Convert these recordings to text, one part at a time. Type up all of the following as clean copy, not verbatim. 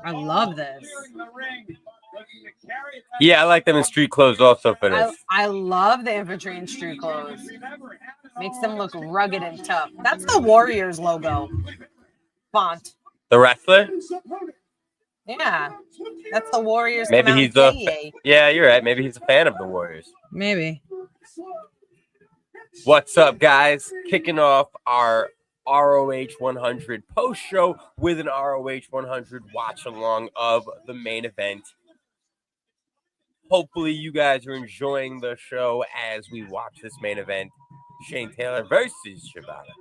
I love this. Yeah, I like them in street clothes also for this. I love the infantry in street clothes. Makes them look rugged and tough. That's the Warriors logo font. The wrestler? Yeah, that's the Warriors. Maybe he's yeah, you're right. Maybe he's a fan of the Warriors. Maybe. What's up, guys? Kicking off our ROH 100 post show with an ROH 100 watch along of the main event. Hopefully, you guys are enjoying the show as we watch this main event. Shane Taylor versus Shibata.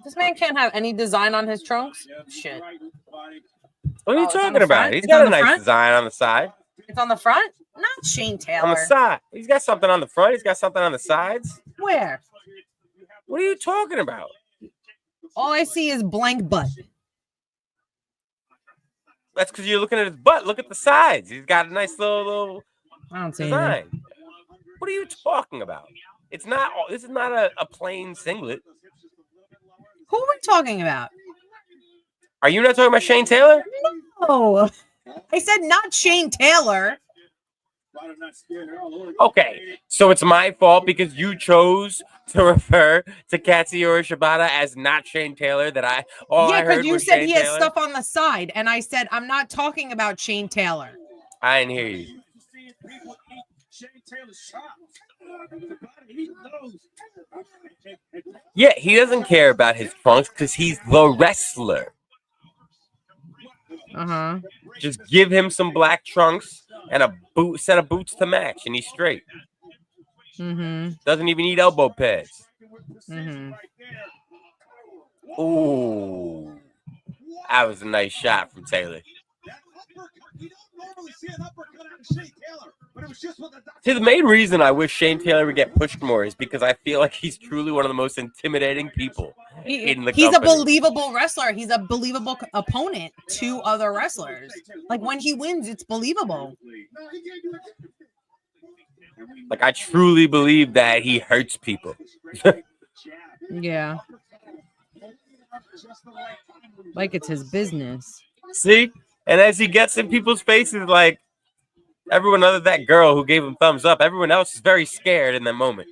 This man can't have any design on his trunks. Shit. What are you talking about? He's got a nice design on the side. It's on the front? Not Shane Taylor. On the side. He's got something on the front. He's got something on the sides. Where? What are you talking about? All I see is blank butt. That's because you're looking at his butt. Look at the sides. He's got a nice little I don't see design. anything. What are you talking about? It's not. This is not a plain singlet. Who are we talking about? Are you not talking about Shane Taylor? No. I said not Shane Taylor. Okay, so it's my fault because you chose to refer to Katsuyori Shibata as not Shane Taylor. I heard because you said Shane he has Taylor. stuff on the side, and I said I'm not talking about Shane Taylor. I didn't hear you. Yeah, he doesn't care about his trunks because he's the wrestler. Just give him some black trunks and a set of boots to match, and he's straight. Doesn't even need elbow pads. Ooh, that was a nice shot from Taylor. See, the main reason I wish Shane Taylor would get pushed more is because I feel like he's truly one of the most intimidating people in the company. He's a believable wrestler. He's a believable opponent to other wrestlers. Like, when he wins, it's believable. Like, I truly believe that he hurts people. Yeah. Like it's his business. See? And as he gets in people's faces, like, everyone other than that girl who gave him thumbs up, everyone else is very scared in that moment.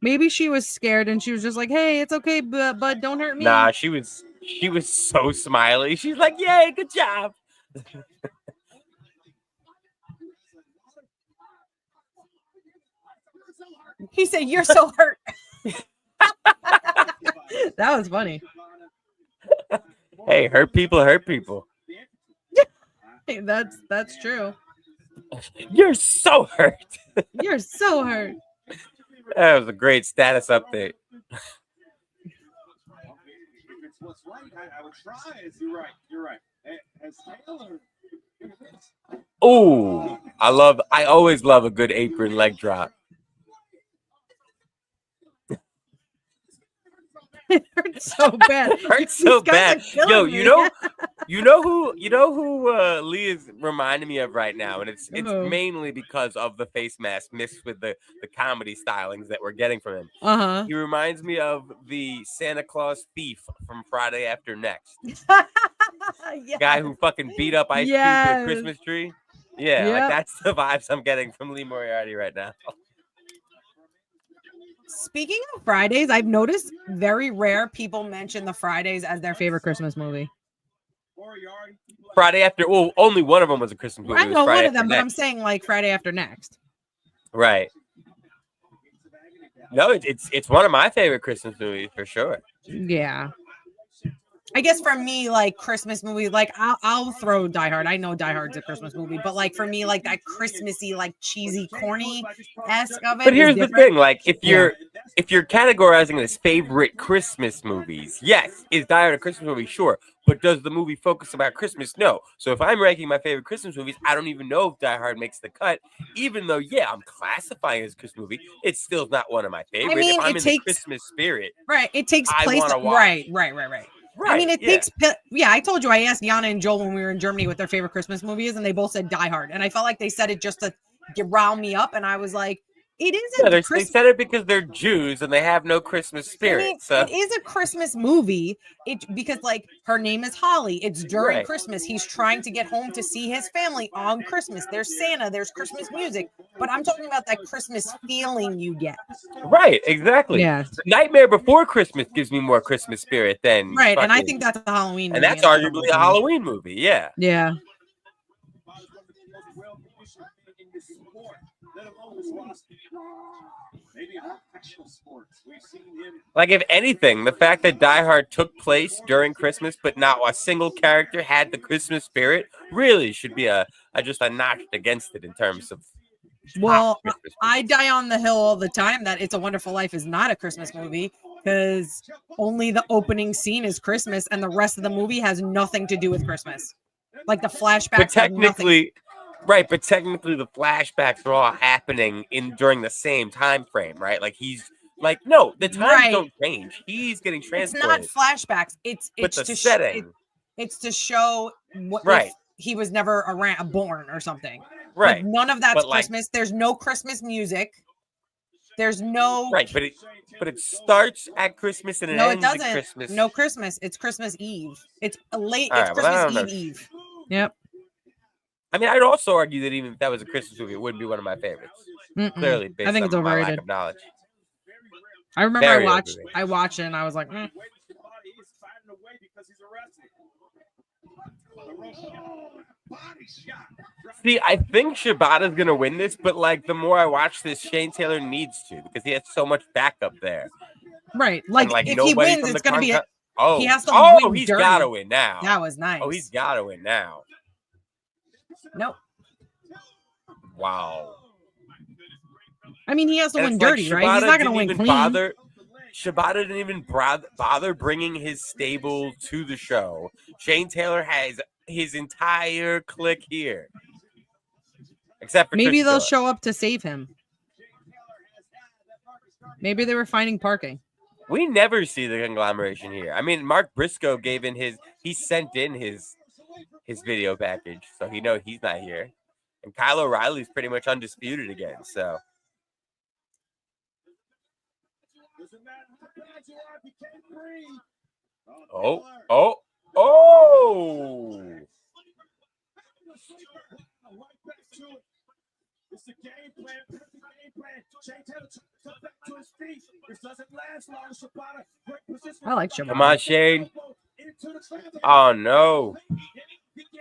Maybe she was scared and she was just like, hey, it's okay, but don't hurt me. Nah, she was so smiley. She's like, yay, good job. He said, you're so hurt. That was funny. Hey, hurt people hurt people. Hey, that's true. You're so hurt. You're so hurt. That was a great status update. Ooh, I always love a good apron leg drop. It hurts so bad. It hurts so bad. Yo, you know who Lee is reminding me of right now, and it's mainly because of the face mask mixed with the comedy stylings that we're getting from him. He reminds me of the Santa Claus thief from Friday After Next. Yes. Guy who fucking beat up Ice Cube with a Christmas tree. Yeah, like that's the vibes I'm getting from Lee Moriarty right now. Speaking of Fridays, I've noticed very rare people mention the Fridays as their favorite Christmas movie. Friday After, well, only one of them was a Christmas movie. I know one of them, but I'm saying like Friday After Next. Right. No, it's one of my favorite Christmas movies for sure. Yeah. I guess for me, like Christmas movies, like I'll throw Die Hard. I know Die Hard's a Christmas movie, but like for me, like that Christmassy, like cheesy, corny-esque of it. But here's the thing: like if you're categorizing it as favorite Christmas movies, yes, is Die Hard a Christmas movie? Sure, but does the movie focus about Christmas? No. So if I'm ranking my favorite Christmas movies, I don't even know if Die Hard makes the cut. Even though, yeah, I'm classifying it as a Christmas movie, it's still not one of my favorites. I mean, if I'm in the Christmas spirit, right? It takes place. Right. Right. I mean, it takes. Yeah, I told you. I asked Yana and Joel when we were in Germany what their favorite Christmas movie is, and they both said Die Hard. And I felt like they said it just to round me up. And I was like, it is they said it because they're Jews and they have no Christmas spirit. I mean, so it is a Christmas movie. Because like her name is Holly. It's during Christmas. He's trying to get home to see his family on Christmas. There's Santa. There's Christmas music. But I'm talking about that Christmas feeling you get. Right, exactly. Yeah. Nightmare Before Christmas gives me more Christmas spirit than and I think that's a Halloween movie. And that's arguably a Halloween movie. Yeah. Yeah. Like, if anything, the fact that Die Hard took place during Christmas, but not a single character had the Christmas spirit, really should be just a notch against it in terms of. Well, I die on the hill all the time that It's a Wonderful Life is not a Christmas movie because only the opening scene is Christmas and the rest of the movie has nothing to do with Christmas. Like the flashbacks. But technically, right? But technically, the flashbacks are all happening during the same time frame, right? Like Like, no, the times don't change. He's getting transported. It's not flashbacks. It's the setting. It's to show if he was never born or something. Right. But none of that's Christmas. There's no Christmas music. There's no but it starts at Christmas and it ends at Christmas. No Christmas. It's Christmas Eve. It's Christmas Eve. Yep. I mean, I'd also argue that even if that was a Christmas movie, it wouldn't be one of my favorites. Clearly, based on my lack of knowledge. I remember I watched it and I was like, See, I think Shibata's gonna win this, but like the more I watch this, Shane Taylor needs to because he has so much backup there. Right, like if he wins, it's gonna be. He has to win. He's gotta win now. That was nice. Oh, he's gotta win now. Nope. Wow. I mean, he has to win dirty, right? He's not gonna win clean. Shibata didn't even bother bringing his stable to the show. Shane Taylor has his entire clique here. Except for maybe they'll show up to save him. Maybe they were finding parking. We never see the conglomeration here. I mean, Mark Briscoe he sent in his video package, so he's not here. And Kyle O'Reilly's pretty much undisputed again, so. Oh. I like Shibata. Come on, Shane. Oh, no.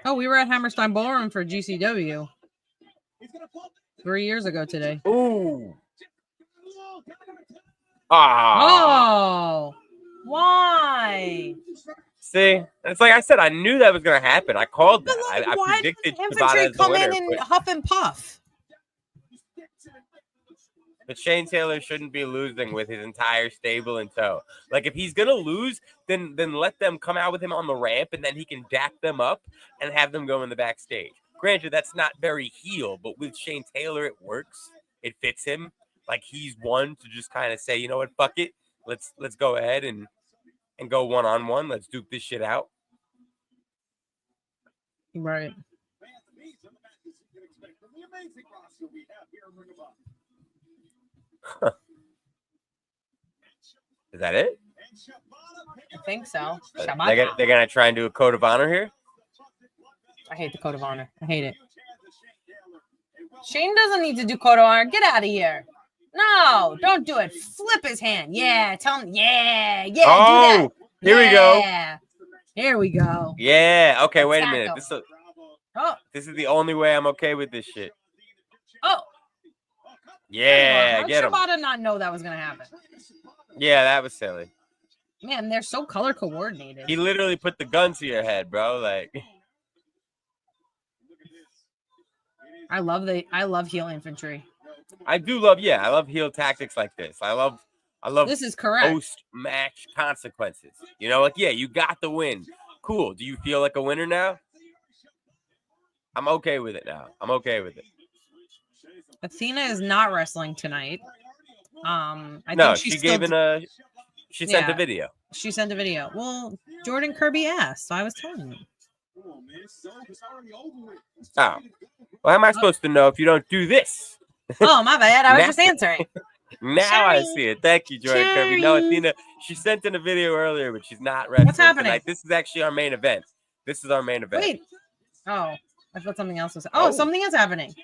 Oh, we were at Hammerstein Ballroom for GCW 3 years ago today. Ooh. Oh, why? See, it's like I said, I knew that was going to happen. I called that. Like, I predicted Infantry come in and huff and puff. But Shane Taylor shouldn't be losing with his entire stable in tow. Like, if he's going to lose, then let them come out with him on the ramp, and then he can dack them up and have them go in the backstage. Granted, that's not very heel, but with Shane Taylor, it works. It fits him. Like, he's one to just kind of say, you know what, fuck it. Let's go ahead and go one-on-one. Let's duke this shit out. Right. Huh. Is that it? I think so. They're gonna try and do a code of honor here. I hate the code of honor. I hate it. Shane doesn't need to do code of honor. Get out of here. No, don't do it. Flip his hand. Yeah, tell him. Yeah. Oh, do that. Here we go. Here we go. Yeah. Okay, wait a minute. This is the only way I'm okay with this shit. Oh. Yeah, How get him. Shibata not know that was gonna happen? Yeah, that was silly. Man, they're so color coordinated. He literally put the gun to your head, bro. Like, I love heel infantry. I love heel tactics like this. I love this is correct. Post-match consequences. You know, like, yeah, you got the win. Cool. Do you feel like a winner now? I'm okay with it now. I'm okay with it. Athena is not wrestling tonight. I think she sent a video. She sent a video. Well, Jordan Kirby asked, so I was telling you. Oh. Well, how am I supposed to know if you don't do this? Oh, my bad. I was just answering. Now Sorry. I see it. Thank you, Jordan Kirby. No, Athena, she sent in a video earlier, but she's not wrestling tonight. This is actually our main event. This is our main event. Wait. Oh, I thought something else was. Oh, something is happening.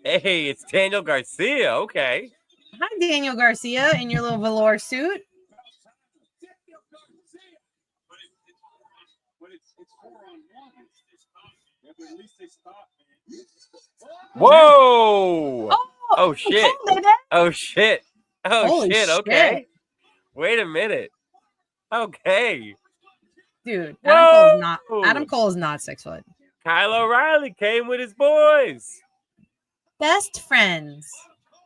Hey, it's Daniel Garcia. Okay. Hi, Daniel Garcia, in your little velour suit. Whoa! Oh shit! Oh shit! Oh shit! Okay. Wait a minute. Okay. Dude, Adam Cole is not 6 foot. Kyle O'Reilly came with his boys. Best friends.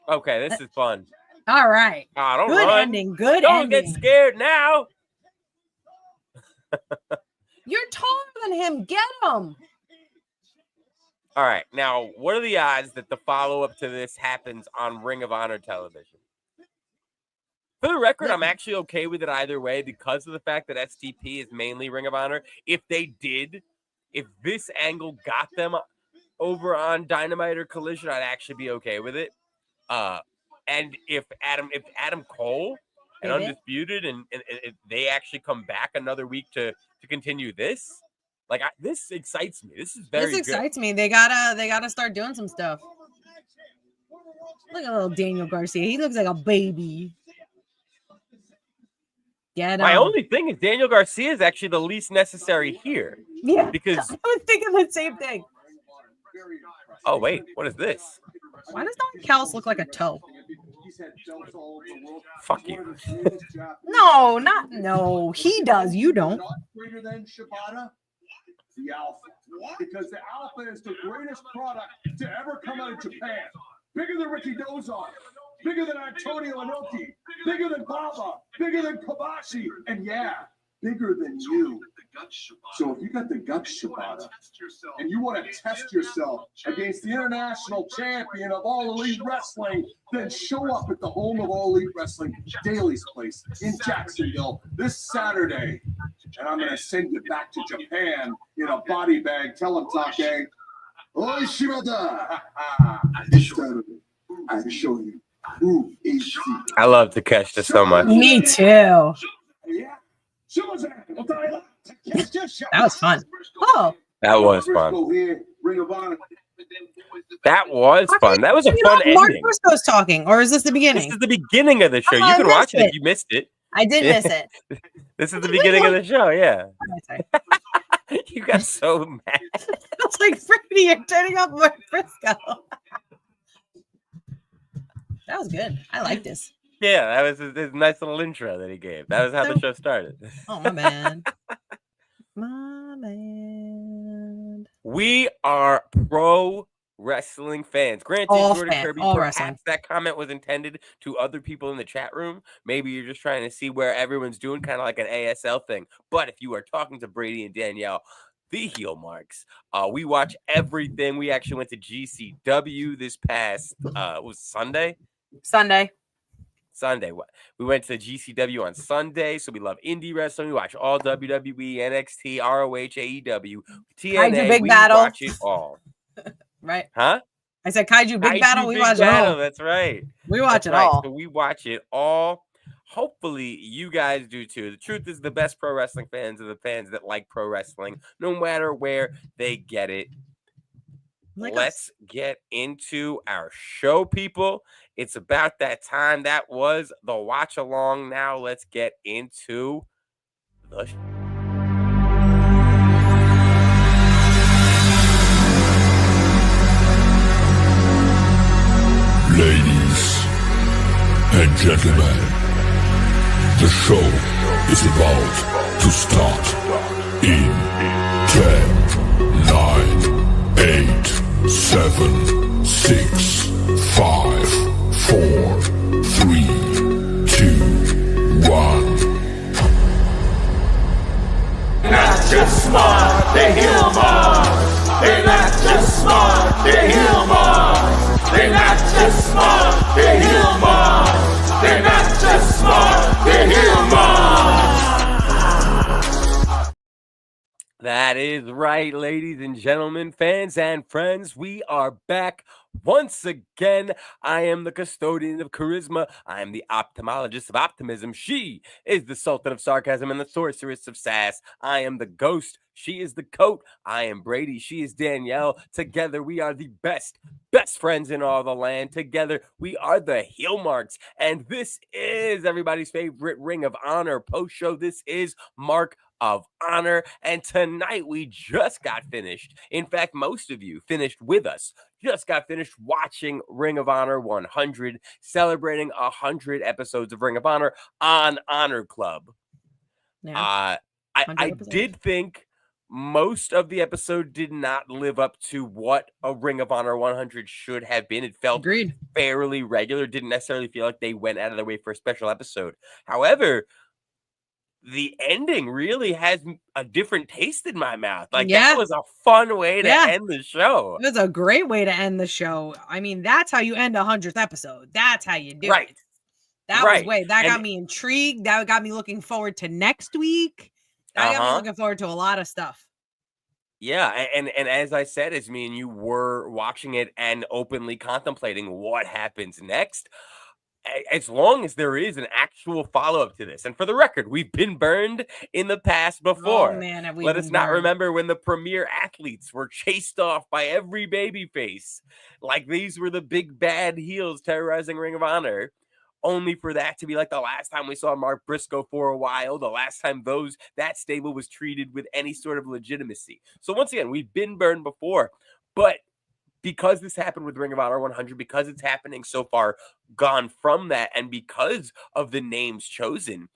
Okay, this is fun. All right. Don't good run. Ending. Good don't ending. Get scared now. You're taller than him. Get him. All right. Now, what are the odds that the follow-up to this happens on Ring of Honor television? For the record, I'm actually okay with it either way because of the fact that STP is mainly Ring of Honor. If this angle got them over on Dynamite or Collision, I'd actually be okay with it. And if Adam Cole and Undisputed and if they actually come back another week to continue this, this excites me. This is very good. This excites me. They gotta start doing some stuff. Look at little Daniel Garcia. He looks like a baby. My only thing is Daniel Garcia is actually the least necessary here. Yeah, because I was thinking the same thing. Oh wait, what is this? Why does Don Callis look like a toe? Fuck you. No, he does. You don't. Greater than Shibata? The Alpha. Because the Alpha is the greatest product to ever come out of Japan. Bigger than Ricky Dozon. Bigger than Antonio Inoki. Bigger than Baba. Bigger than Kobashi. And yeah, bigger than you. So if you got the guts, Shibata, and you want to test yourself against the international champion of All Elite Wrestling, then show up at the home of All Elite Wrestling, Daly's Place in Jacksonville this Saturday. And I'm going to send you back to Japan in a body bag. Tell him, Take. Oi, Shibata! This Saturday, I show you who is she. I love Takeshita so much. Me too. Yeah. That was fun. Oh. That was fun. That was fun. That was a fun ending. Mark Briscoe's talking, or is this the beginning? This is the beginning of the show. You can watch it if you missed it. I did miss it. This is the beginning of the show, yeah. You got so mad. It's like Brady, you're turning off Mark Briscoe. That was good. I like this. Yeah, that was his nice little intro that he gave. That was how the show started. Oh, my bad. My bad. We are pro wrestling fans. Granted, Jordan Kirby, perhaps that comment was intended to other people in the chat room. Maybe you're just trying to see where everyone's doing, kind of like an ASL thing. But if you are talking to Brady and Danielle, the heel marks, we watch everything. We actually went to GCW this past was Sunday. We went to GCW on Sunday, so we love indie wrestling. We watch all WWE, NXT, ROH, AEW, TNA. Big Battle. Watch it all. Right? Huh? I said Kaiju Big Battle. We watch it all. That's right. We watch it all. So we watch it all. Hopefully, you guys do too. The truth is, the best pro wrestling fans are the fans that like pro wrestling, no matter where they get it. Let's get into our show, people. It's about that time. That was the watch along. Now let's get into the show. Ladies and gentlemen, the show is about to start in 10, 9, 8, 7, 6, 5, 4, 3, 2, 1. Not just smart, they heal Mars. They're not just smart, they heal Mars. They're not just smart, they heal Mars. They're not just smart, they heal Mars. That is right, ladies and gentlemen, fans and friends. We are back Once again, I am the custodian of charisma. I am the ophthalmologist of optimism. She is the sultan of sarcasm and the sorceress of sass. I am the ghost. She is the coat. I am Brady. She is Danielle. Together, we are the best friends in all the land. Together, we are the heel marks. And this is everybody's favorite Ring of Honor post show. This is Mark of Honor. And tonight, we just got finished. In fact, most of you finished with us. Just got finished watching Ring of Honor 100, celebrating 100 episodes of Ring of Honor on Honor Club. Yeah. I did think most of the episode did not live up to what a Ring of Honor 100 should have been. It felt fairly regular. Didn't necessarily feel like they went out of their way for a special episode. However, the ending really has a different taste in my mouth. Like, that was a fun way to end the show. It was a great way to end the show. I mean, that's how you end 100th episode. That's how you do it. That was that got me intrigued. That got me looking forward to next week. That got me looking forward to a lot of stuff. Yeah, and as I said, as me and you were watching it and openly contemplating what happens next, as long as there is an actual follow-up to this. And for the record, we've been burned in the past before. Oh, man, let us not remember when the premier athletes were chased off by every babyface. Like, these were the big bad heels terrorizing Ring of Honor. Only for that to be like the last time we saw Mark Briscoe for a while, the last time that stable was treated with any sort of legitimacy. So once again, we've been burned before, but because this happened with Ring of Honor 100, because it's happening so far gone from that, and because of the names chosen,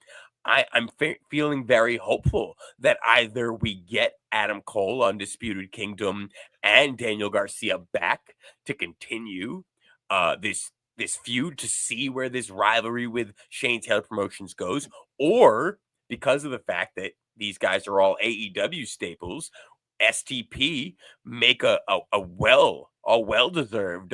I'm feeling very hopeful that either we get Adam Cole, Undisputed Kingdom, and Daniel Garcia back to continue this feud, to see where this rivalry with Shane Taylor Promotions goes, or because of the fact that these guys are all AEW staples, STP make a well-deserved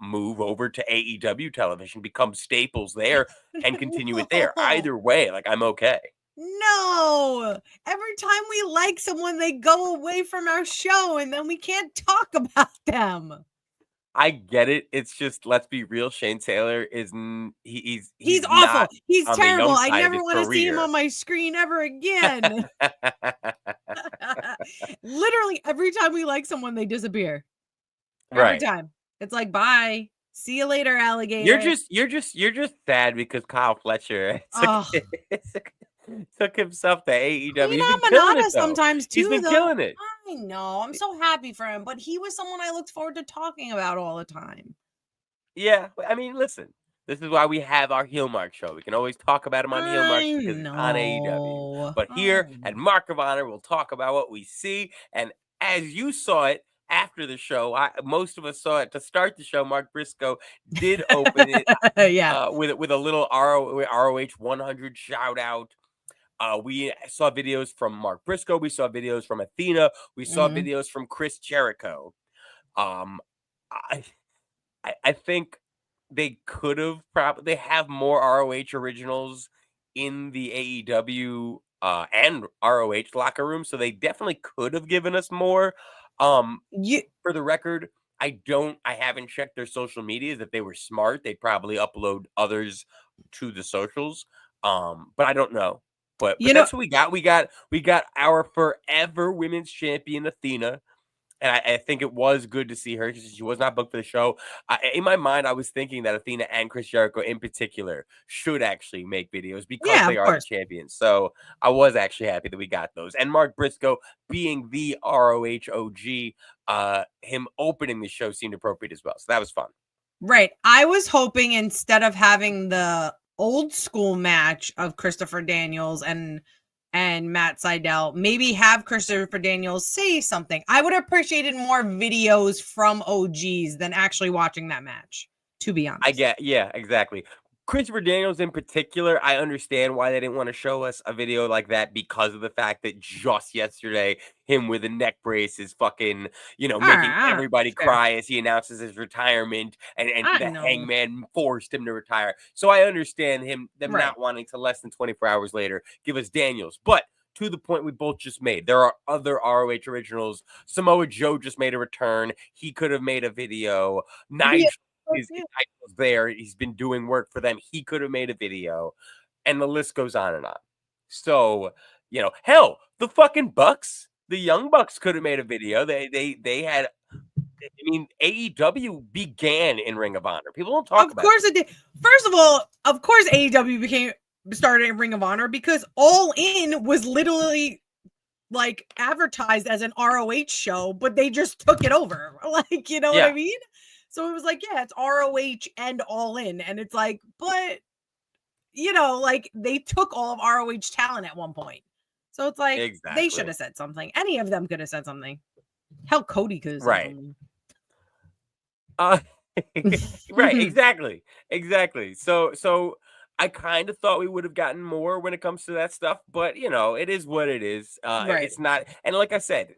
move over to AEW television, become staples there, and continue it there. Either way, like, I'm okay. No, every time we like someone, they go away from our show, and then we can't talk about them. I get it. It's just, let's be real. Shane Taylor is he's awful. He's terrible. I never want to see him on my screen ever again. Literally every time we like someone, they disappear. Every time. It's like, bye. See you later, alligator. You're just sad because Kyle Fletcher took himself to AEW. He's been killing it, sometimes too. He's been killing it. I know. I'm so happy for him, but he was someone I looked forward to talking about all the time. Yeah, I mean, listen. This is why we have our Heel Mark show. We can always talk about him on Heel Mark because it's on AEW. But here at Mark of Honor, we'll talk about what we see. And as you saw it after the show, most of us saw it to start the show. Mark Briscoe did open it with a little ROH 100 shout out. We saw videos from Mark Briscoe. We saw videos from Athena. We saw videos from Chris Jericho. I think they could have they have more ROH originals in the AEW and ROH locker room, so they definitely could have given us more. For the record, I haven't checked their social medias. If they were smart, they'd probably upload others to the socials. But I don't know. But that's what we got. We got our forever women's champion, Athena. And I think it was good to see her because she was not booked for the show. In my mind, I was thinking that Athena and Chris Jericho in particular should actually make videos because they are the champions. So I was actually happy that we got those. And Mark Briscoe being the ROH OG, him opening the show seemed appropriate as well. So that was fun. Right. I was hoping instead of having the old school match of Christopher Daniels and Matt Sydal, maybe have Christopher Daniels say something. I would have appreciated more videos from OGs than actually watching that match, to be honest. Yeah, exactly. Christopher Daniels in particular, I understand why they didn't want to show us a video like that because of the fact that just yesterday, him with a neck brace is fucking, making everybody cry as he announces his retirement and the Hangman forced him to retire. So I understand them not wanting to less than 24 hours later give us Daniels. But to the point we both just made. There are other ROH originals. Samoa Joe just made a return. He could have made a video. Nigel is there. He's been doing work for them. He could have made a video. And the list goes on and on. So, hell, the fucking Bucks, the Young Bucks could have made a video. They had, AEW began in Ring of Honor. People don't talk about it. Of course it did. First of all, of course AEW started in Ring of Honor because All In was literally like advertised as an ROH show, but they just took it over. Like, you know what I mean? So it was like, yeah, it's ROH and All In. And it's like, but like they took all of ROH talent at one point. So it's like they should have said something. Any of them could have said something. Hell, Cody could have said something. Right, exactly. So I kind of thought we would have gotten more when it comes to that stuff, but it is what it is. It's not, and like I said,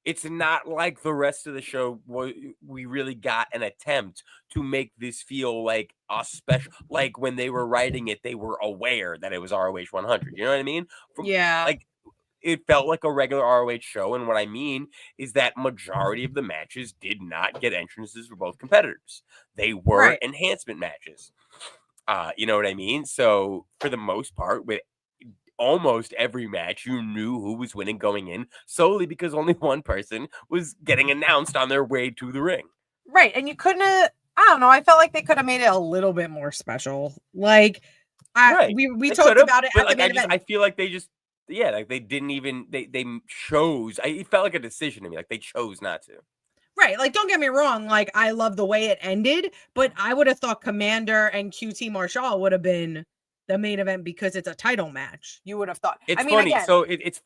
it's not like the rest of the show. We really got an attempt to make this feel like a special, like when they were writing it, they were aware that it was ROH 100. You know what I mean? Like it felt like a regular ROH show. And what I mean is that majority of the matches did not get entrances for both competitors. They were enhancement matches. You know what I mean? So for the most part, with almost every match, you knew who was winning going in solely because only one person was getting announced on their way to the ring. Right. And you couldn't have, I don't know. I felt like they could have made it a little bit more special. Like we talked about it at the main event. I feel like they just, like they didn't even, they chose, it felt like a decision to me. Like they chose not to. Right. Like, don't get me wrong. Like, I love the way it ended, but I would have thought Komander and QT Marshall would have been the main event because it's a title match. You would have thought. It's funny. Again, so it's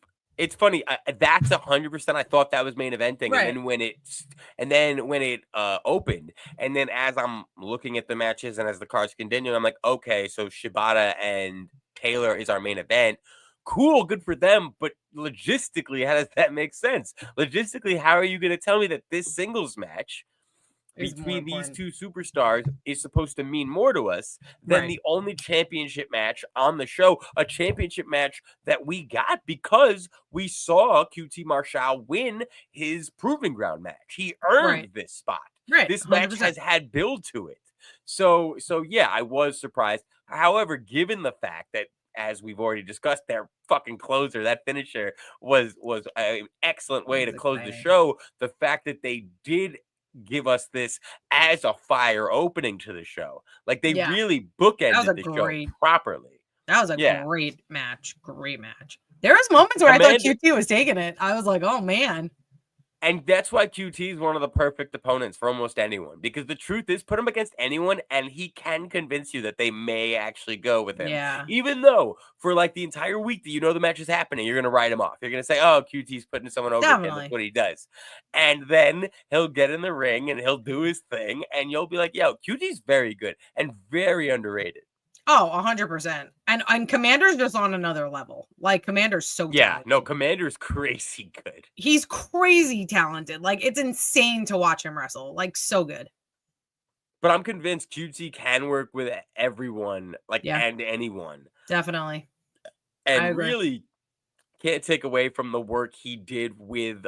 funny. That's 100%. I thought that was main eventing, and then when it opened, and then as I'm looking at the matches and as the cards continue, I'm like, okay, so Shibata and Taylor is our main event. Cool, good for them, but logistically, how does that make sense? Logistically, how are you going to tell me that this singles match between these two superstars is supposed to mean more to us than the only championship match on the show, a championship match that we got because we saw QT Marshall win his Proving Ground match. He earned this spot. This 100%. Match has had build to it. So yeah, I was surprised. However, given the fact that, as we've already discussed, their fucking closer, that finisher was an excellent way to close the show. The fact that they did give us this as a fire opening to the show, like they really bookended the show properly. That was a great match. There was moments where I thought QT was taking it. I was like, oh man. And that's why QT is one of the perfect opponents for almost anyone, because the truth is, put him against anyone and he can convince you that they may actually go with him. Yeah. Even though for like the entire week that the match is happening, you're going to write him off. You're going to say, oh, QT's putting someone over again. That's what he does. And then he'll get in the ring and he'll do his thing. And you'll be like, yo, QT's very good and very underrated. Oh, 100%. And Komander's just on another level. Like, Komander's so talented. No, Komander's crazy good. He's crazy talented. Like, it's insane to watch him wrestle. Like, so good. But I'm convinced QT can work with everyone, and anyone. Definitely. And really can't take away from the work he did with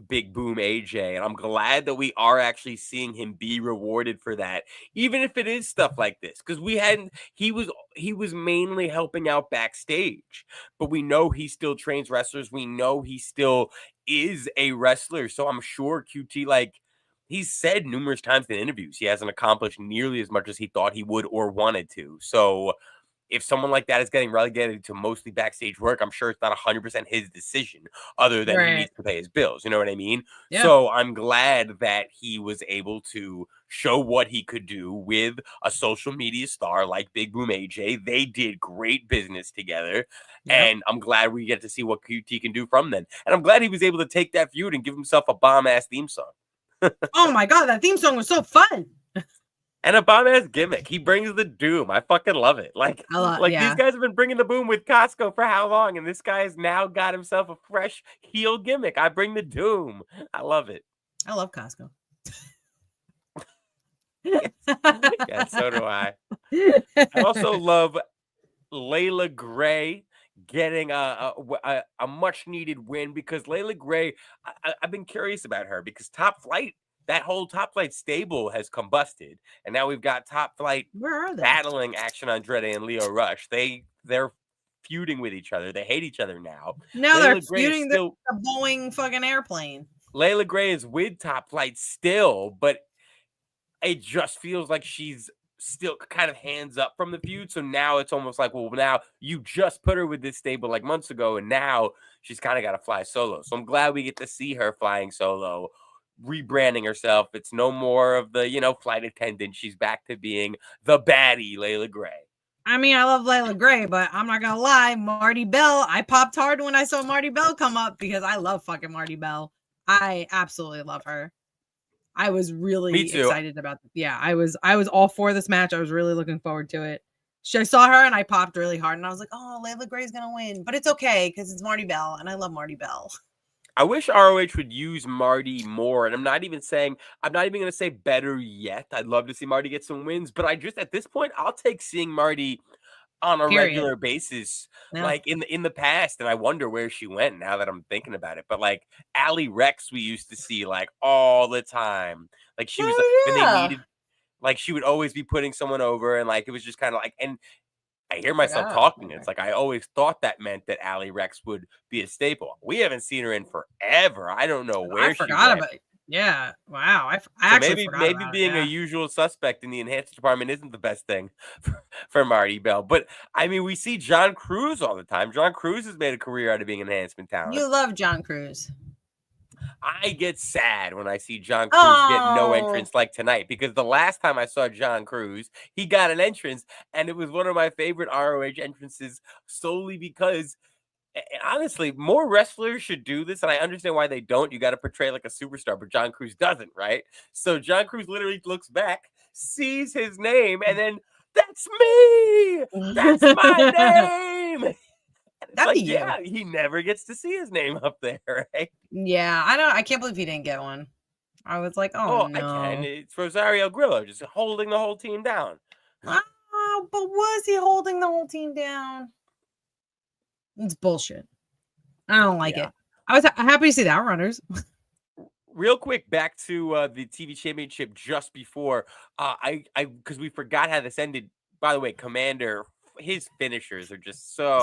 Big Boom AJ, and I'm glad that we are actually seeing him be rewarded for that, even if it is stuff like this, because he was mainly helping out backstage, but we know he still trains wrestlers, we know he still is a wrestler, so I'm sure QT, like he's said numerous times in interviews, he hasn't accomplished nearly as much as he thought he would or wanted to. So if someone like that is getting relegated to mostly backstage work, I'm sure it's not 100% his decision, other than he needs to pay his bills. You know what I mean? Yeah. So I'm glad that he was able to show what he could do with a social media star like Big Boom AJ. They did great business together, and I'm glad we get to see what QT can do from them. And I'm glad he was able to take that feud and give himself a bomb-ass theme song. Oh my God, that theme song was so fun. And a bomb-ass gimmick. He brings the doom. I fucking love it. These guys have been bringing the boom with Costco for how long? And this guy has now got himself a fresh heel gimmick. I bring the doom. I love it. I love Costco. Yeah, so do I. I also love Layla Gray getting a much needed win because Layla Gray, I've been curious about her because Top Flight, that whole Top Flight stable has combusted, and now we've got Top Flight battling Action Andretti and Leo Rush. They're feuding with each other. They hate each other now. No, they're feuding the Boeing fucking airplane. Layla Gray is with Top Flight still, but it just feels like she's still kind of hands up from the feud. So now it's almost like, well, now you just put her with this stable like months ago, and now she's kind of got to fly solo. So I'm glad we get to see her flying solo, rebranding herself. It's no more of the, flight attendant. She's back to being the baddie, Layla Gray. I mean, I love Layla Gray, but I'm not going to lie. Marty Bell, I popped hard when I saw Marty Bell come up because I love fucking Marty Bell. I absolutely love her. I was really excited about it. Yeah, I was all for this match. I was really looking forward to it. I saw her and I popped really hard and I was like, oh, Layla Gray's going to win. But it's okay because it's Marty Bell and I love Marty Bell. I wish ROH would use Marty more. And I'm not even going to say better yet. I'd love to see Marty get some wins. But at this point, I'll take seeing Marty on a regular basis, like in the past, and I wonder where she went now that I'm thinking about it. But like Allie Rex, we used to see like all the time. Like she was when they needed, like she would always be putting someone over, and like it was just kind of like. And I hear myself talking. It's like I always thought that meant that Allie Rex would be a staple. We haven't seen her in forever. I don't know where she went. About it. Yeah. Wow. I actually maybe being a usual suspect in the enhanced department isn't the best thing for Marty Bell. But I mean, we see John Cruz all the time. John Cruz has made a career out of being enhancement talent. You love John Cruz. I get sad when I see John Cruz get no entrance like tonight, because the last time I saw John Cruz, he got an entrance, and it was one of my favorite ROH entrances solely because. Honestly, more wrestlers should do this, and I understand why they don't. You got to portray like a superstar, but John Cruz doesn't, right? So John Cruz literally looks back, sees his name, and then, that's me! That's my name! Like, yeah, he never gets to see his name up there, right? Yeah, I can't believe he didn't get one. I was like, oh no. I can. It's Rosario Grillo just holding the whole team down. Oh, but was he holding the whole team down? It's bullshit. I don't like it. I was happy to see the Outrunners. Real quick, back to the TV championship just before. Because we forgot how this ended. By the way, Komander, his finishers are just so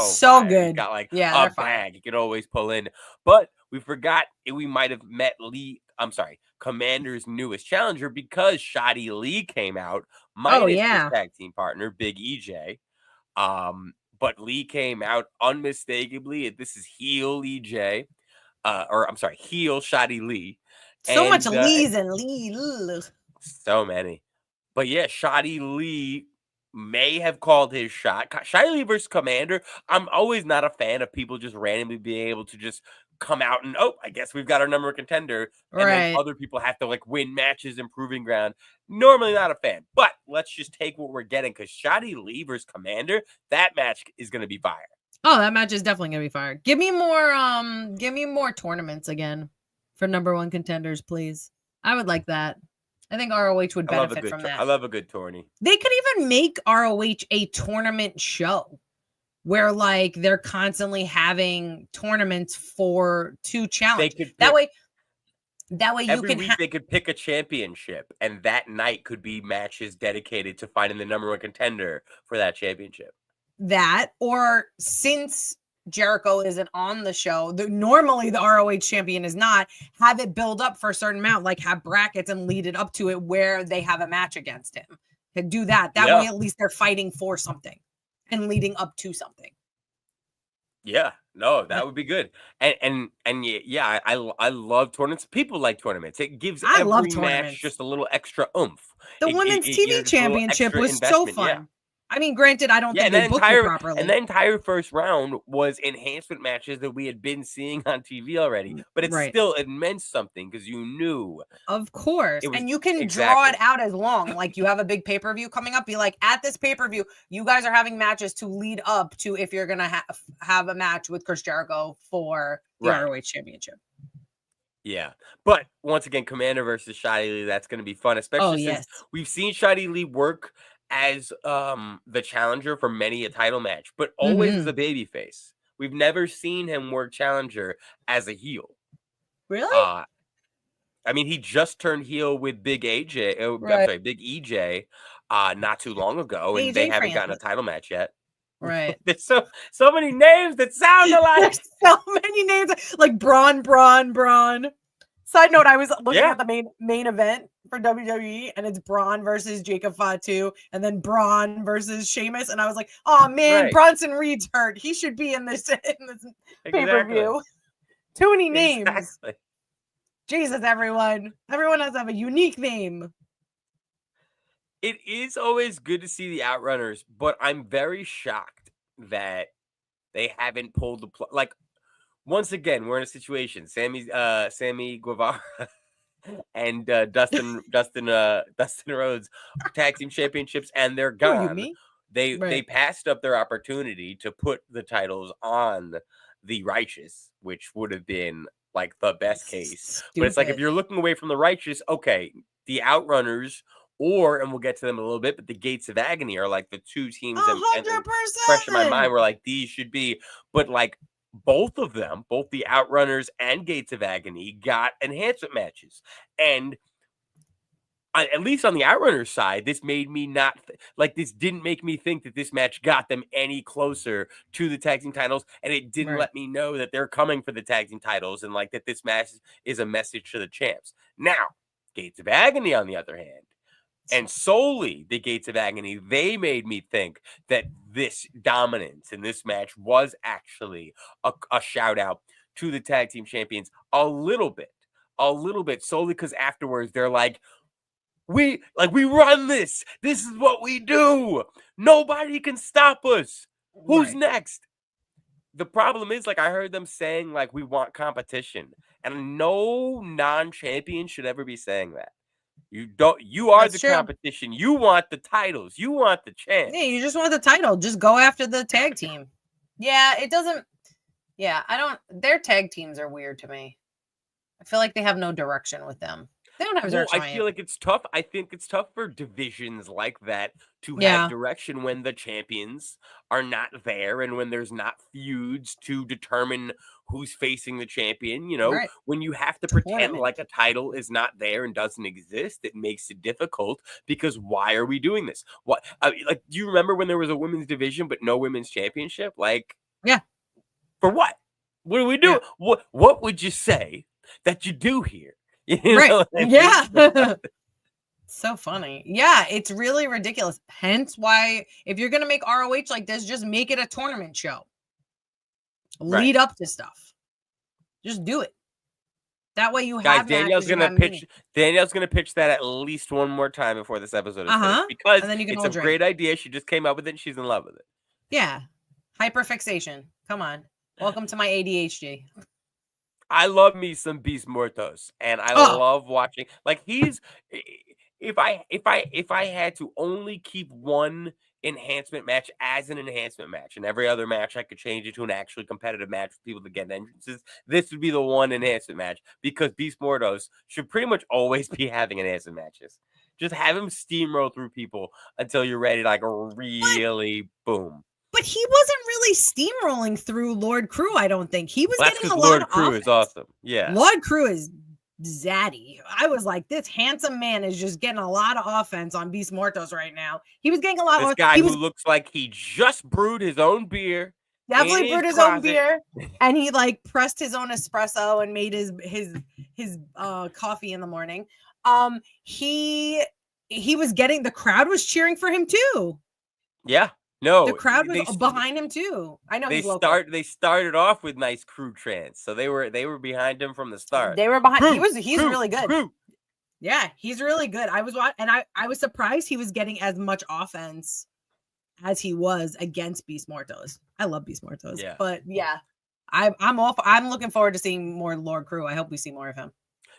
good. He's got like a bag he could always pull in. But we forgot we might have met Komander's newest challenger, because Shotty Lee came out. His tag team partner, Big EJ. But Lee came out unmistakably. This is heel EJ. Heel Shotty Lee. So much Lees and Lee. So many. But yeah, Shotty Lee may have called his shot. Shotty Lee versus Komander. I'm always not a fan of people just randomly being able to just come out and, I guess we've got our number one contender. And then other people have to like win matches and proving ground. Normally not a fan, but let's just take what we're getting, because Shotty Lee versus Komander, that match is going to be fire. Oh, that match is definitely going to be fire. Give me more tournaments again for number one contenders, please. I would like that. I think ROH would benefit from that. I love a good tourney. They could even make ROH a tournament show where like they're constantly having tournaments for two challenges. That way every week they could pick a championship, and that night could be matches dedicated to finding the number one contender for that championship. That, or since Jericho isn't on the show, normally the ROH champion is not, have it build up for a certain amount, like have brackets and lead it up to it where they have a match against him. To do that way at least they're fighting for something and leading up to something. Yeah, no, that would be good. And I love tournaments. People like tournaments. It gives every match just a little extra oomph. The women's TV championship was so fun. Yeah. I mean, granted, I don't think they booked it properly. And the entire first round was enhancement matches that we had been seeing on TV already. But it meant something because you knew. Of course. And you can draw it out as long. Like you have a big pay-per-view coming up. Be like, at this pay-per-view, you guys are having matches to lead up to if you're going to have a match with Chris Jericho for the ROH championship. Yeah. But once again, Komander versus Shotty Lee, that's going to be fun. Especially since we've seen Shotty Lee work as the challenger for many a title match, but always as a babyface. We've never seen him work challenger as a heel. Really? I mean, he just turned heel with Big AJ. I'm sorry, Big EJ, not too long ago, and they haven't gotten a title match yet. Right. There's so many names that sound alike. There's so many names like Braun. Side note: I was looking at the main event for WWE, and it's Braun versus Jacob Fatu, and then Braun versus Sheamus, and I was like, "Oh man, Bronson Reed's hurt. He should be in this pay-per-view." Too many names. Exactly. Jesus, everyone has to have a unique name. It is always good to see the Outrunners, but I'm very shocked that they haven't pulled the plug. Like, once again, we're in a situation. Sammy Guevara and Dustin Rhodes tag team championships, and they're gone. They passed up their opportunity to put the titles on the Righteous, which would have been like the best case. But it's like, if you're looking away from the Righteous, okay, the Outrunners, and we'll get to them in a little bit, but the Gates of Agony are like the two teams and fresh in my mind were like, these should be. But like, both of them, both the Outrunners and Gates of Agony, got enhancement matches. And at least on the Outrunners side, this made me not this didn't make me think that this match got them any closer to the tag team titles, and it didn't let me know that they're coming for the tag team titles, and like that this match is a message to the champs. Now, Gates of Agony, on the other hand, and solely the Gates of Agony, they made me think that this dominance in this match was actually a shout out to the tag team champions a little bit, solely because afterwards they're like, we run this. This is what we do. Nobody can stop us. Who's next? The problem is, like, I heard them saying, like, we want competition. And no non-champion should ever be saying that. You are the competition. You want the titles. You want the chance. Yeah, you just want the title. Just go after the tag team. Yeah, it doesn't. Yeah, their tag teams are weird to me. I feel like they have no direction with them. They don't have direction. I feel like it's tough. I think it's tough for divisions like that to have direction when the champions are not there and when there's not feuds to determine who's facing the champion. You know, when you have to pretend like a title is not there and doesn't exist, it makes it difficult, because why are we doing this? What, do you remember when there was a women's division but no women's championship? Like, for what? What do we do? Yeah. What would you say that you do here? You know, so funny. Yeah, it's really ridiculous. Hence why, if you're gonna make ROH like this, just make it a tournament show. Lead up to stuff. Just do it. That way you have. Danielle's gonna pitch. Danielle's gonna pitch that at least one more time before this episode is finished, because it's a great idea. She just came up with it and she's in love with it. Yeah, hyperfixation. Come on, welcome to my ADHD. I love me some Beast Muertos, and I love watching. Like, he's, if I had to only keep one enhancement match as an enhancement match, and every other match I could change it to an actually competitive match for people to get entrances, this would be the one enhancement match, because Beast Muertos should pretty much always be having enhancement matches. Just have him steamroll through people until you're ready to, like, really boom. But he wasn't really steamrolling through Lord Crew, I don't think. He was getting a lot Lord of Crew offense. Is awesome. Yeah. Lord Crew is zaddy. I was like, this handsome man is just getting a lot of offense on Beast Muertos right now. He was getting a lot of This guy who looks like he just brewed his own beer. Definitely brewed his own beer. And he, like, pressed his own espresso and made his coffee in the morning. He was getting, the crowd was cheering for him too. Yeah. No, the crowd was behind him too. I know they started off with nice crew trance, so they were behind him from the start. They were behind. He's really good. Yeah, he's really good. I was surprised he was getting as much offense as he was against Beast Muertos. I love Beast Muertos, but yeah, I'm looking forward to seeing more Lord Crew. I hope we see more of him.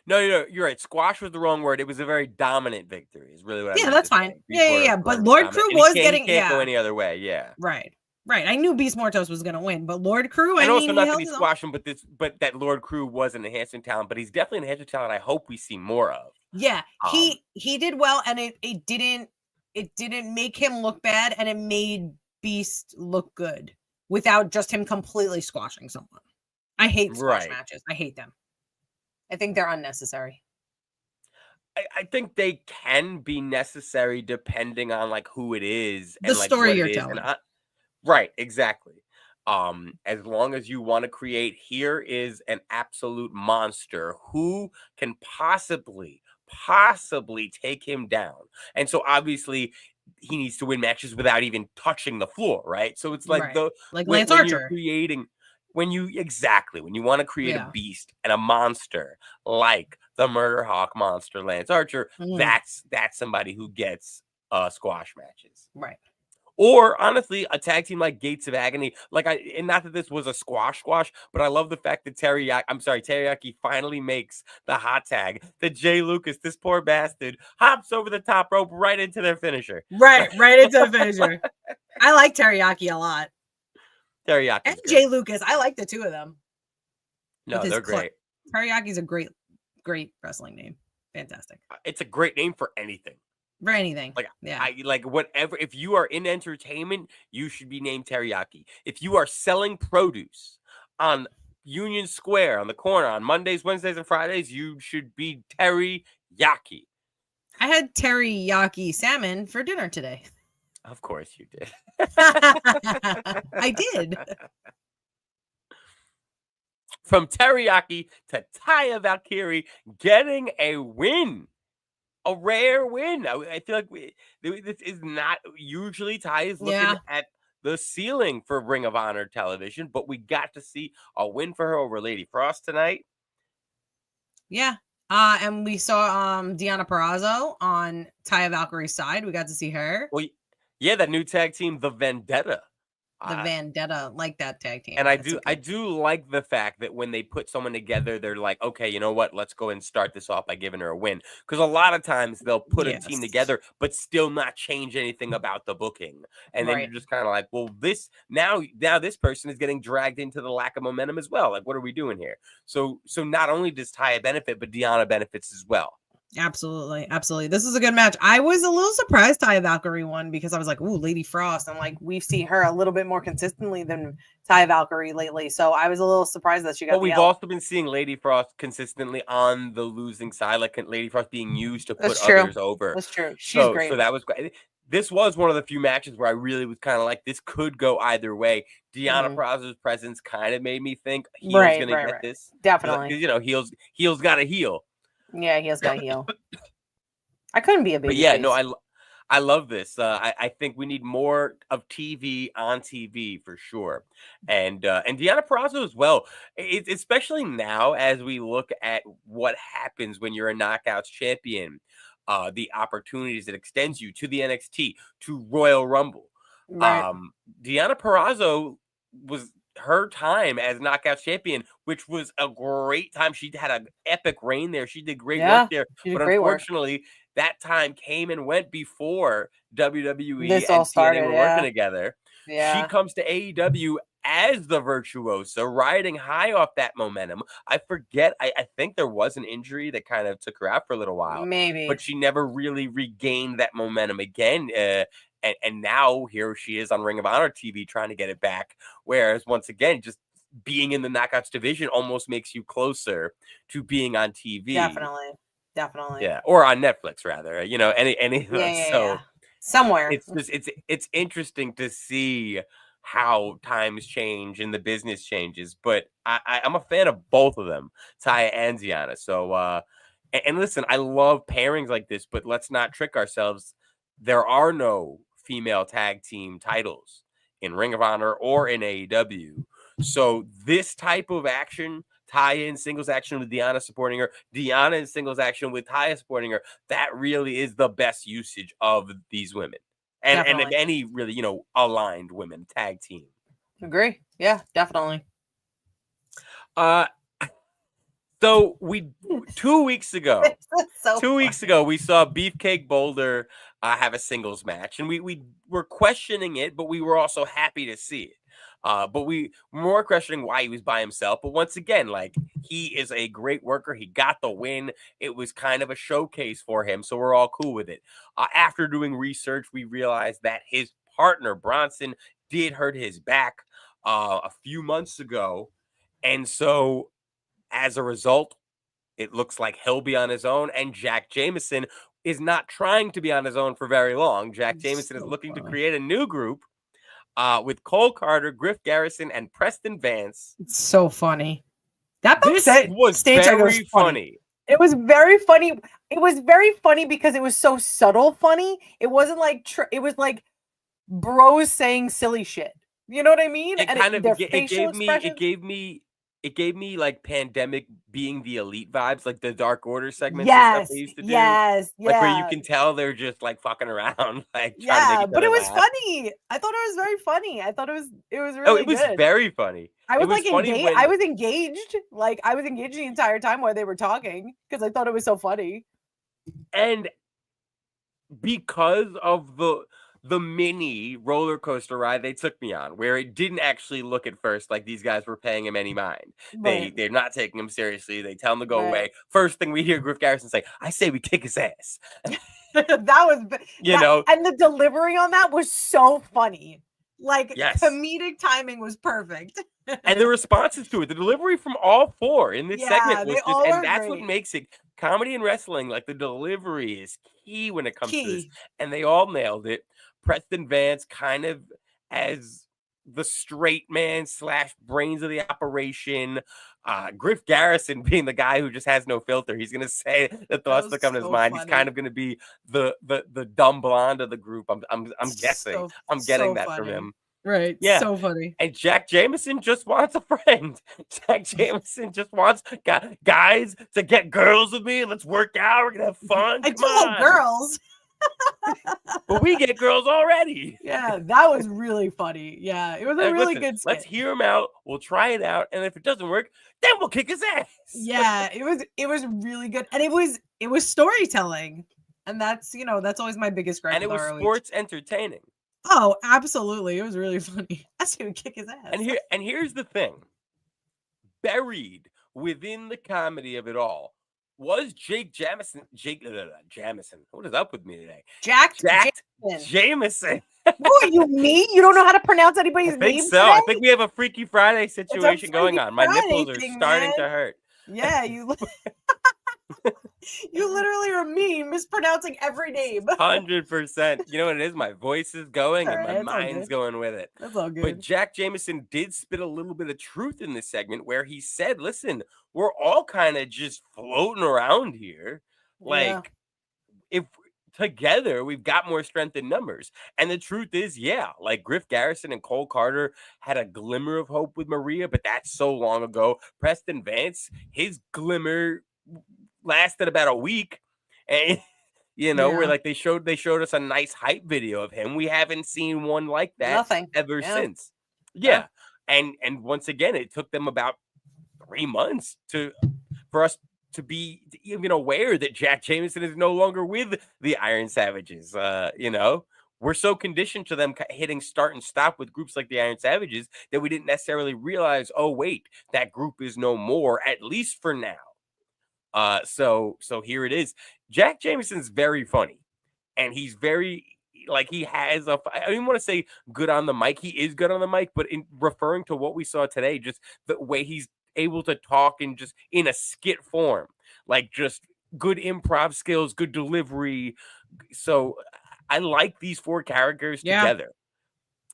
No, you're right. Squash was the wrong word. It was a very dominant victory. Is really what I meant. That's fine. Yeah. But Lord Crew was getting. Can't go any other way. Yeah. Right. I knew Beast Muertos was going to win, but Lord Crew. And also not that he squashed him, but that Lord Crew was an enhancement talent. But he's definitely an enhancement talent I hope we see more of. Yeah, he did well, and it didn't make him look bad, and it made Beast look good, without just him completely squashing someone. I hate squash Right. matches. I hate them. I think they're unnecessary. I think they can be necessary depending on like who it is The and like story what you're it is. telling. And right, exactly. As long as you want to create, here is an absolute monster who can possibly take him down. And so obviously he needs to win matches without even touching the floor, right? So it's like Right. Like when, Lance when you're Archer. creating when you want to create Yeah. a beast and a monster like the Murder Hawk monster Lance Archer, Mhm. that's somebody who gets squash matches. Right. Or honestly, a tag team like Gates of Agony, and not that this was a squash, but I love the fact that Teriyaki finally makes the hot tag. That Jay Lucas, this poor bastard, hops over the top rope right into their finisher. Right into the finisher. I like Teriyaki a lot. Teriyaki and Jay Lucas. I like the two of them. No, they're great. Teriyaki's a great wrestling name. Fantastic. It's a great name for anything. For anything. Like, yeah. Whatever. If you are in entertainment, you should be named Teriyaki. If you are selling produce on Union Square on the corner on Mondays, Wednesdays, and Fridays, you should be Teriyaki. I had teriyaki salmon for dinner today. Of course you did. I did. From teriyaki to Taya Valkyrie getting a win. A rare win. I feel like this is not usually Ty is looking at the ceiling for Ring of Honor television, but we got to see a win for her over Lady Frost tonight. Yeah. And we saw Deonna Purrazzo on Taya Valkyrie's side. We got to see her. Well, yeah, that new tag team, the Vendetta. The Vendetta, like that tag team. And I do like the fact that when they put someone together, they're like, okay, you know what? Let's go and start this off by giving her a win. Because a lot of times they'll put a team together, but still not change anything about the booking. And then you're just kind of like, well, this now this person is getting dragged into the lack of momentum as well. Like, what are we doing here? So not only does Taya benefit, but Deonna benefits as well. Absolutely. This is a good match. I was a little surprised Taya Valkyrie won because I was like, ooh, Lady Frost. And like we've seen her a little bit more consistently than Taya Valkyrie lately. So I was a little surprised that she got we've also been seeing Lady Frost consistently on the losing side, like Lady Frost being used to put others over. That's true. She's great. So that was great. This was one of the few matches where I really was kind of like, this could go either way. Deonna Purrazzo's presence kind of made me think heel's going to get this. Definitely. Because, heel's got to heel. Yeah, he has got to heal. I couldn't be a baby. But yeah, no, I love this. I think we need more of TV on TV for sure, and Deonna Purrazzo as well. Especially now as we look at what happens when you're a Knockouts champion, the opportunities it extends you to the NXT, to Royal Rumble. Right. Deonna Purrazzo was her time as Knockouts champion, which was a great time. She had an epic reign there. She did great work there. But unfortunately, that time came and went before WWE and TNA were working together. Yeah. She comes to AEW as the Virtuosa, riding high off that momentum. I forget. I think there was an injury that kind of took her out for a little while. Maybe. But she never really regained that momentum again. And now here she is on Ring of Honor TV trying to get it back. Whereas once again, just being in the Knockouts division almost makes you closer to being on TV. Definitely. Yeah, or on Netflix rather. Any. So somewhere. It's interesting to see how times change and the business changes. But I'm a fan of both of them, Taya and Deonna. So and listen, I love pairings like this, but let's not trick ourselves. There are no female tag team titles in Ring of Honor or in AEW. So this type of action, Taya in singles action with Deonna supporting her, Deonna in singles action with Taya supporting her, that really is the best usage of these women. And of any really, aligned women tag team. Agree. Yeah, definitely. So 2 weeks ago, we saw Beefcake Boulder have a singles match, and we were questioning it, but we were also happy to see it. But we were more questioning why he was by himself. But once again, like, he is a great worker. He got the win. It was kind of a showcase for him, so we're all cool with it. After doing research, we realized that his partner, Bronson, did hurt his back. a few months ago. And so as a result, it looks like he'll be on his own. And Jack Jameson is not trying to be on his own for very long. Jack Jameson is looking to create a new group with Cole Carter, Griff Garrison, and Preston Vance. It's so funny. This was very funny. It was very funny. It was very funny because it was so subtle funny. It wasn't like it was like bros saying silly shit. You know what I mean? It gave me like Pandemic being the Elite vibes, like the Dark Order segments yes, stuff they used to do. Yes, like where you can tell they're just like fucking around, like but it was funny. I thought it was very funny. I thought it was really it was good. very funny. I was like engaged. I was engaged. Like I was engaged the entire time while they were talking because I thought it was so funny. And because of the mini roller coaster ride they took me on, where it didn't actually look at first like these guys were paying him any mind. Right. They're not taking him seriously. They tell him to go away. First thing we hear Griff Garrison say, "I say we kick his ass." That was, and the delivery on that was so funny. Like comedic timing was perfect. And the responses to it, the delivery from all four in this segment was just, and that's what makes it comedy and wrestling. Like the delivery is key when it comes to this, and they all nailed it. Preston Vance kind of as the straight man / brains of the operation. Griff Garrison being the guy who just has no filter. He's gonna say the thoughts that come to his mind. Funny. He's kind of gonna be the dumb blonde of the group. I'm guessing. I'm getting that from him. Right. Yeah. So funny. And Jack Jameson just wants a friend. Jack Jameson just wants guys to get girls with me. Let's work out. We're gonna have fun. I do love girls. But we get girls already. Yeah, that was really funny. Yeah, it was a really good skit. Let's hear him out. We'll try it out, and if it doesn't work, then we'll kick his ass. Yeah, it was really good, and it was storytelling, and that's always my biggest gripe. And it was sports entertaining. Oh, absolutely, it was really funny. I see him kick his ass. And here's the thing: buried within the comedy of it all was Jamison. What is up with me today? Jack Jameson. Who are you, me? You don't know how to pronounce anybody's name? So. I think we have a Freaky Friday situation going on. My nipples are starting to hurt. Yeah, you literally are me mispronouncing every name. 100%. You know what it is? My voice is going and my mind's going with it. That's all good. But Jack Jameson did spit a little bit of truth in this segment where he said, listen, we're all kind of just floating around here. Like, if together we've got more strength in numbers. And the truth is, like Griff Garrison and Cole Carter had a glimmer of hope with Maria, but that's so long ago. Preston Vance, his glimmer lasted about a week, and where like they showed us a nice hype video of him. We haven't seen one like that ever since. And once again, it took them about 3 months for us to be even aware that Jack Jameson is no longer with the Iron Savages. We're so conditioned to them hitting start and stop with groups like the Iron Savages that we didn't necessarily realize, oh wait, that group is no more, at least for now. So here it is. Jack Jameson's very funny, and he's very he has I don't even want to say good on the mic. He is good on the mic, but in referring to what we saw today, just the way he's able to talk and just in a skit form, like just good improv skills, good delivery. So I like these four characters together.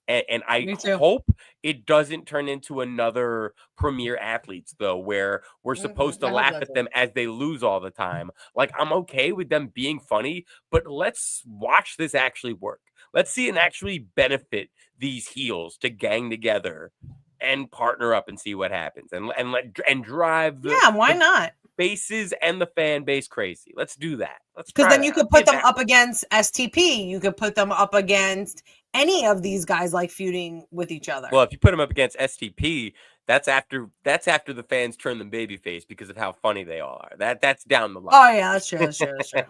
And I hope it doesn't turn into another Premier Athletes, though, where we're supposed to laugh at them as they lose all the time. Like, I'm okay with them being funny, but let's watch this actually work. Let's see it actually benefit these heels to gang together and partner up and see what happens and drive why not bases and the fan base crazy. Let's do that. Because then you could put them up against STP. You could put them up against any of these guys like feuding with each other. Well, if you put them up against STP, that's after the fans turn them babyface because of how funny they all are. That's down the line. Oh yeah, that's true.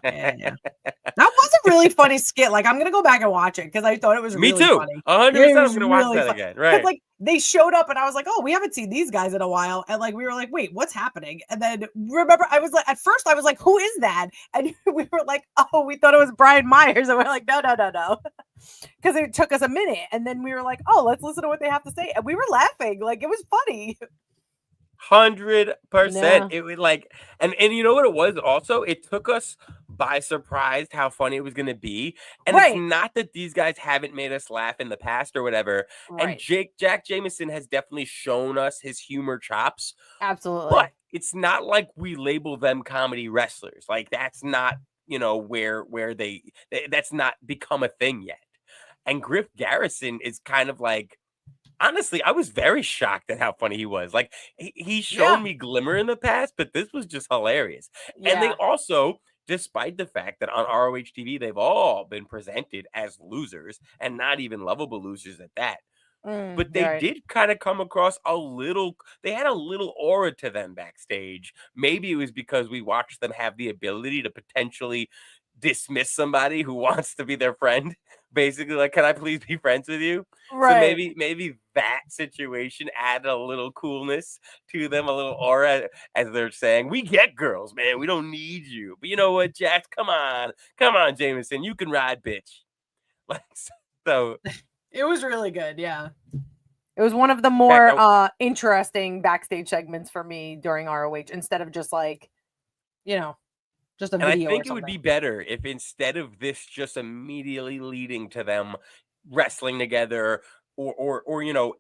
Yeah. That was a really funny skit. Like, I'm gonna go back and watch it because I thought it was really funny. 100%. I'm gonna watch that again. Right? Like they showed up and I was like, oh, we haven't seen these guys in a while. And like, we were like, wait, what's happening? And then remember, I was like, at first I was like, who is that? And we were like, oh, we thought it was Brian Myers. And we're like, no. Because it took us a minute. And then we were like, oh, let's listen to what they have to say. And we were laughing. Like, it was funny. 100%. It was like, and you know what it was also? It took us by surprise how funny it was going to be. And it's not that these guys haven't made us laugh in the past or whatever. And Jack Jameson has definitely shown us his humor chops. Absolutely. But it's not like we label them comedy wrestlers. Like, that's not, you know, where that's not become a thing yet. And Griff Garrison is kind of like, honestly, I was very shocked at how funny he was. Like, he's shown me glimmer in the past, but this was just hilarious. And they also, despite the fact that on ROH TV, they've all been presented as losers and not even lovable losers at that. But they did kind of come across they had a little aura to them backstage. Maybe it was because we watched them have the ability to potentially dismiss somebody who wants to be their friend. Basically, like, can I please be friends with you? So maybe that situation added a little coolness to them, a little aura, as they're saying, we get girls, man. We don't need you. But you know what, Jax? Come on, Jameson. You can ride, bitch. Like, so it was really good. Yeah. It was one of the more interesting backstage segments for me during ROH instead of just like, you know, just a video. And I think it would be better if instead of this just immediately leading to them wrestling together or you know,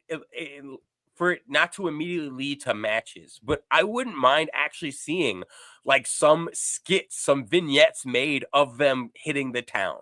for it not to immediately lead to matches. But I wouldn't mind actually seeing like some skits, some vignettes made of them hitting the town.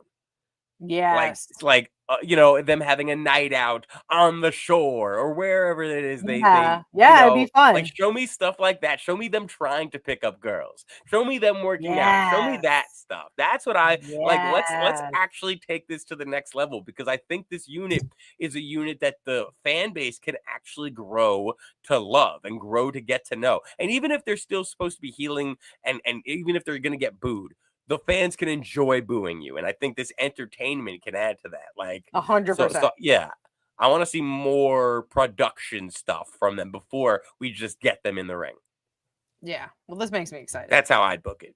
Yes. Like you know, them having a night out on the shore or wherever it is. They you know, it'd be fun. Like, show me stuff like that. Show me them trying to pick up girls. Show me them working out. Show me that stuff. That's what I like. Let's actually take this to the next level, because I think this unit is a unit that the fan base can actually grow to love and grow to get to know. And even if they're still supposed to be healing, and even if they're going to get booed, the fans can enjoy booing you. And I think this entertainment can add to that. Like 100%. So, yeah, I want to see more production stuff from them before we just get them in the ring. Yeah. Well, this makes me excited. That's how I'd book it.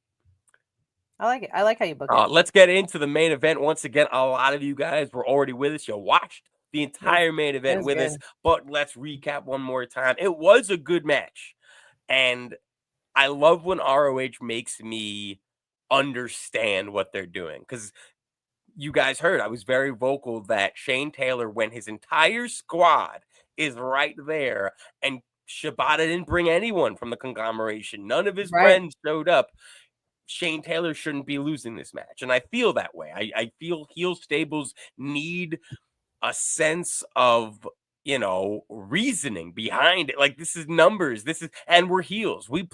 I like it. I like how you book it. Let's get into the main event. Once again, a lot of you guys were already with us. You watched the entire main event with us, but let's recap one more time. It was a good match. And I love when ROH makes me understand what they're doing, because you guys heard I was very vocal that Shane Taylor, when his entire squad is right there, and Shibata didn't bring anyone from the conglomeration, none of his friends showed up, Shane Taylor shouldn't be losing this match. And I feel that way. I feel heel stables need a sense of, you know, reasoning behind it. Like, this is numbers. And we're heels. We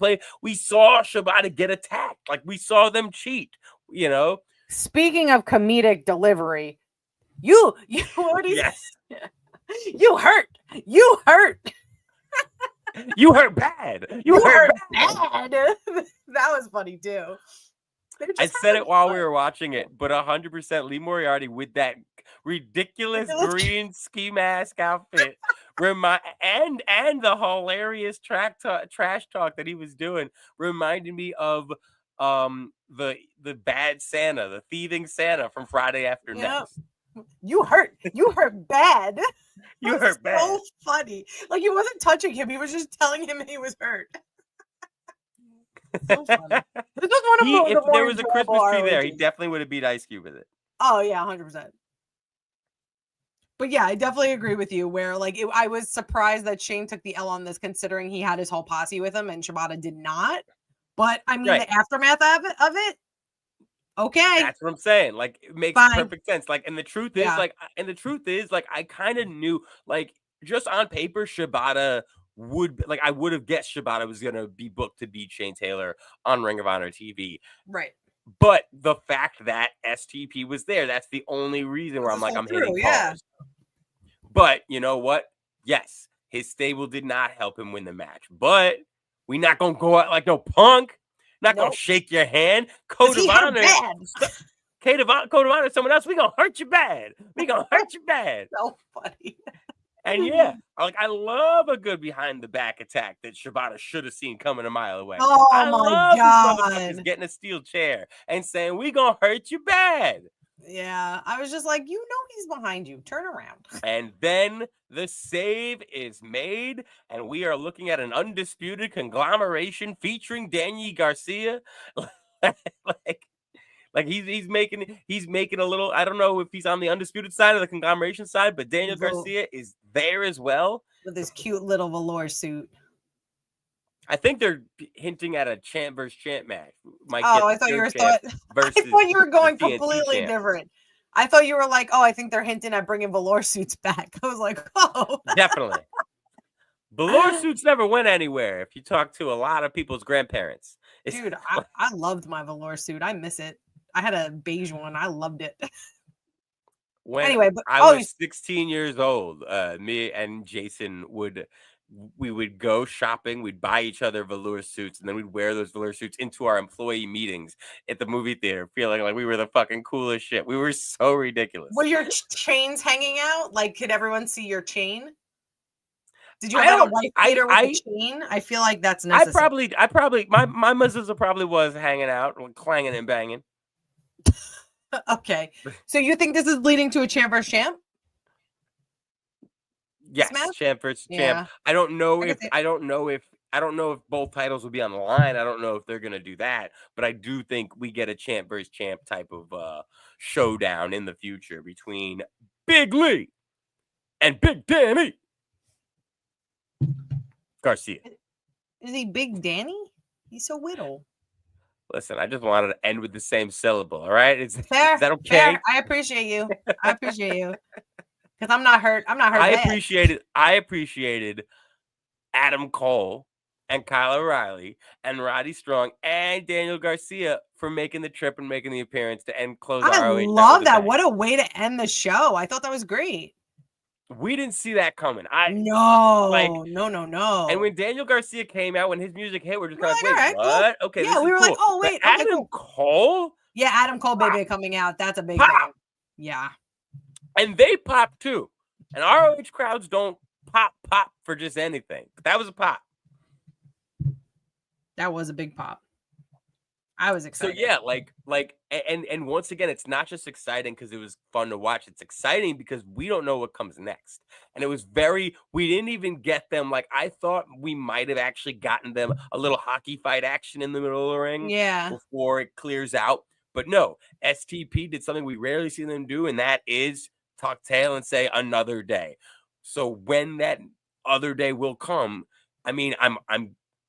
saw Shibata get attacked. Like, we saw them cheat, you know. Speaking of comedic delivery, you what is yes. You hurt. You hurt bad. You hurt bad. That was funny too. I said it while we were watching it, but 100% Lee Moriarty with that ridiculous green ski mask outfit, and the hilarious trash talk that he was doing reminded me of the bad Santa, the thieving Santa from Friday After Next. You hurt bad. You hurt bad. So funny. Like, he wasn't touching him; he was just telling him he was hurt. So funny. This was one of if there was a Christmas tree there, he definitely would have beat Ice Cube with it. Oh yeah, 100%. But yeah, I definitely agree with you. Where like I was surprised that Shane took the L on this, considering he had his whole posse with him and Shibata did not. But I mean, the aftermath of it. Okay, that's what I'm saying. Like, it makes perfect sense. Like, and the truth is, I kind of knew, like, just on paper, Shibata I would have guessed Shibata was gonna be booked to beat Shane Taylor on Ring of Honor TV. Right. But the fact that STP was there, that's the only reason where I'm hitting pause. But you know what? Yes, his stable did not help him win the match. But we're not gonna go out like no punk. Not gonna shake your hand. Code of Honor. Code of Honor, someone else. We gonna hurt you bad. We gonna hurt you bad. So funny. And yeah, like I love a good behind the back attack that Shibata should have seen coming a mile away. Oh I my love God. these motherfuckers getting a steel chair and saying, we gonna hurt you bad. Yeah, I was just like, he's behind you. Turn around. And then the save is made, and we are looking at an undisputed conglomeration featuring Daniel Garcia. Like he's making a little. I don't know if he's on the undisputed side or the conglomeration side, but Daniel Garcia is there as well with his cute little velour suit. I think they're hinting at a champ versus champ match. I thought you were going completely different. I thought you were like, I think they're hinting at bringing velour suits back. I was like, definitely. Velour suits never went anywhere. If you talk to a lot of people's grandparents, dude, I loved my velour suit. I miss it. I had a beige one. I loved it. Anyway, but I was 16 years old. Me and Jason would go shopping. We'd buy each other velour suits, and then we'd wear those velour suits into our employee meetings at the movie theater, feeling like we were the fucking coolest shit. We were so ridiculous. Were your chains hanging out? Like, could everyone see your chain? Did you have a white gator with a chain? I feel like that's necessary. I probably my mezuzah probably was hanging out, clanging and banging. Okay, so you think this is leading to a champ versus champ? Yes, champ versus champ. I don't know if both titles will be on the line. I don't know if they're gonna do that, but I do think we get a champ versus champ type of showdown in the future between Big Lee and Big Danny Garcia. Is he Big Danny? He's so little. Listen, I just wanted to end with the same syllable. All right, is that okay? Fair. I appreciate you. Because I'm not hurt. I appreciated Adam Cole and Kyle O'Reilly and Roddy Strong and Daniel Garcia for making the trip and making the appearance to end close. I love that. What a way to end the show. I thought that was great. We didn't see that coming. No. And when Daniel Garcia came out, when his music hit, we're just kind of like, wait, what? Cool. Okay, yeah, we were cool. Like, oh, wait. But Adam Cole? Yeah, Adam Cole, baby, coming out. That's a big thing. Yeah. And they pop too. And ROH crowds don't pop for just anything. But that was a pop. That was a big pop. I was excited. So yeah, and once again, it's not just exciting because it was fun to watch. It's exciting because we don't know what comes next. And it was we didn't even get them. Like, I thought we might have actually gotten them a little hockey fight action in the middle of the ring. Yeah. Before it clears out. But no, STP did something we rarely see them do, and that is talk tail and say another day. So when that other day will come, I mean,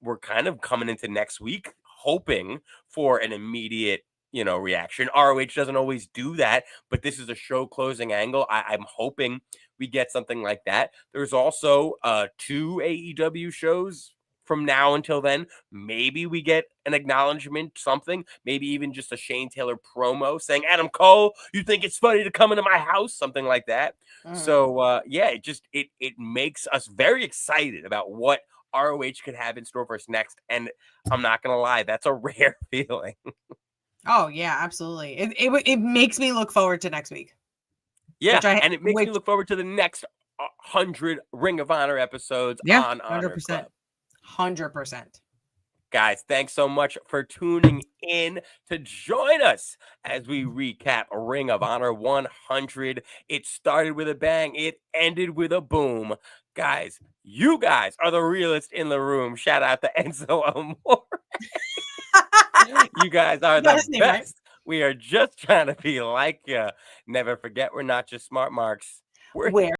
we're kind of coming into next week hoping for an immediate, reaction. ROH doesn't always do that, but this is a show closing angle. I'm hoping we get something like that. There's also 2 AEW shows from now until then. Maybe we get an acknowledgement, something, maybe even just a Shane Taylor promo saying, Adam Cole, you think it's funny to come into my house? Something like that. So it makes us very excited about what ROH could have in store for us next. And I'm not going to lie, that's a rare feeling. Oh yeah, absolutely. It makes me look forward to next week. Yeah. And it makes me look forward to the next 100 Ring of Honor episodes on 100%. 100%. Guys, thanks so much for tuning in to join us as we recap Ring of Honor 100. It started with a bang. It ended with a boom. Guys, you guys are the realest in the room. Shout out to Enzo Amore. You guys are the best. Right? We are just trying to be like you. Never forget, we're not just smart marks. We're